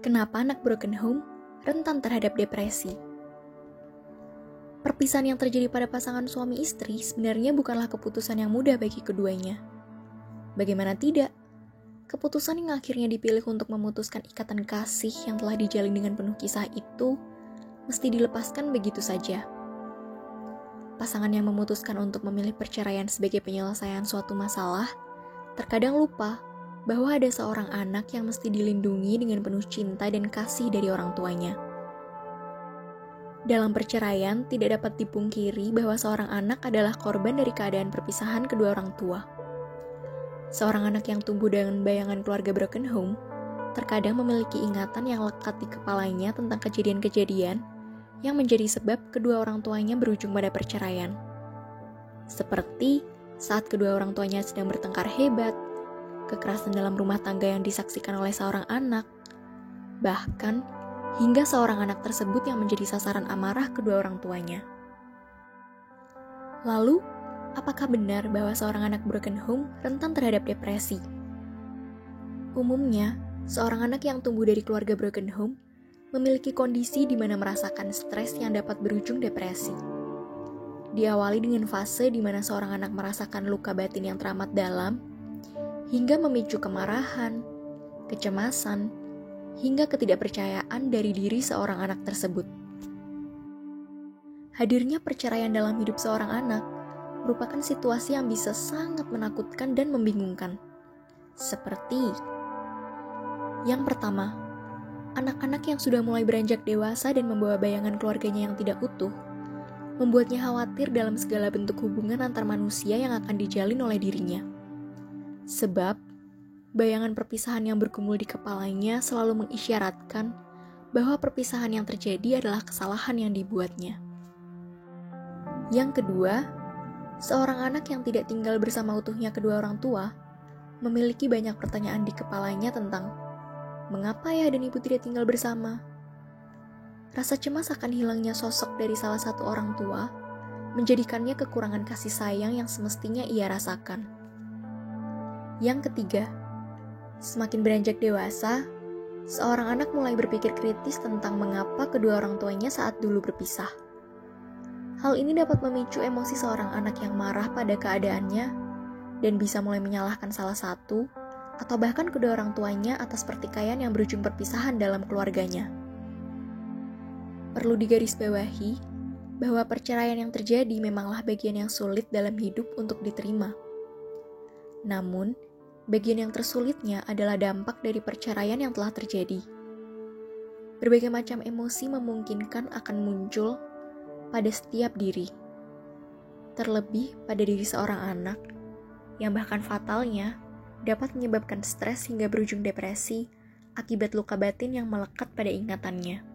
Kenapa anak broken home rentan terhadap depresi? Perpisahan yang terjadi pada pasangan suami istri sebenarnya bukanlah keputusan yang mudah bagi keduanya. Bagaimana tidak? Keputusan yang akhirnya dipilih untuk memutuskan ikatan kasih yang telah dijalin dengan penuh kisah itu mesti dilepaskan begitu saja. Pasangan yang memutuskan untuk memilih perceraian sebagai penyelesaian suatu masalah terkadang lupa bahwa ada seorang anak yang mesti dilindungi dengan penuh cinta dan kasih dari orang tuanya. Dalam perceraian, tidak dapat dipungkiri bahwa seorang anak adalah korban dari keadaan perpisahan kedua orang tua. Seorang anak yang tumbuh dengan bayangan keluarga broken home, terkadang memiliki ingatan yang lekat di kepalanya tentang kejadian-kejadian yang menjadi sebab kedua orang tuanya berujung pada perceraian. Seperti saat kedua orang tuanya sedang bertengkar hebat, kekerasan dalam rumah tangga yang disaksikan oleh seorang anak, bahkan hingga seorang anak tersebut yang menjadi sasaran amarah kedua orang tuanya. Lalu, apakah benar bahwa seorang anak broken home rentan terhadap depresi? Umumnya, seorang anak yang tumbuh dari keluarga broken home memiliki kondisi di mana merasakan stres yang dapat berujung depresi. Diawali dengan fase di mana seorang anak merasakan luka batin yang teramat dalam, hingga memicu kemarahan, kecemasan, hingga ketidakpercayaan dari diri seorang anak tersebut. Hadirnya perceraian dalam hidup seorang anak merupakan situasi yang bisa sangat menakutkan dan membingungkan. Seperti yang pertama, anak-anak yang sudah mulai beranjak dewasa dan membawa bayangan keluarganya yang tidak utuh, membuatnya khawatir dalam segala bentuk hubungan antar manusia yang akan dijalin oleh dirinya. Sebab, bayangan perpisahan yang bergumul di kepalanya selalu mengisyaratkan bahwa perpisahan yang terjadi adalah kesalahan yang dibuatnya. Yang kedua, seorang anak yang tidak tinggal bersama utuhnya kedua orang tua memiliki banyak pertanyaan di kepalanya tentang mengapa ayah dan ibu tidak tinggal bersama? Rasa cemas akan hilangnya sosok dari salah satu orang tua menjadikannya kekurangan kasih sayang yang semestinya ia rasakan. Yang ketiga, semakin beranjak dewasa, seorang anak mulai berpikir kritis tentang mengapa kedua orang tuanya saat dulu berpisah. Hal ini dapat memicu emosi seorang anak yang marah pada keadaannya dan bisa mulai menyalahkan salah satu atau bahkan kedua orang tuanya atas pertikaian yang berujung perpisahan dalam keluarganya. Perlu digarisbawahi bahwa perceraian yang terjadi memanglah bagian yang sulit dalam hidup untuk diterima. Namun, bagian yang tersulitnya adalah dampak dari perceraian yang telah terjadi. Berbagai macam emosi memungkinkan akan muncul pada setiap diri. Terlebih pada diri seorang anak, yang bahkan fatalnya dapat menyebabkan stres hingga berujung depresi akibat luka batin yang melekat pada ingatannya.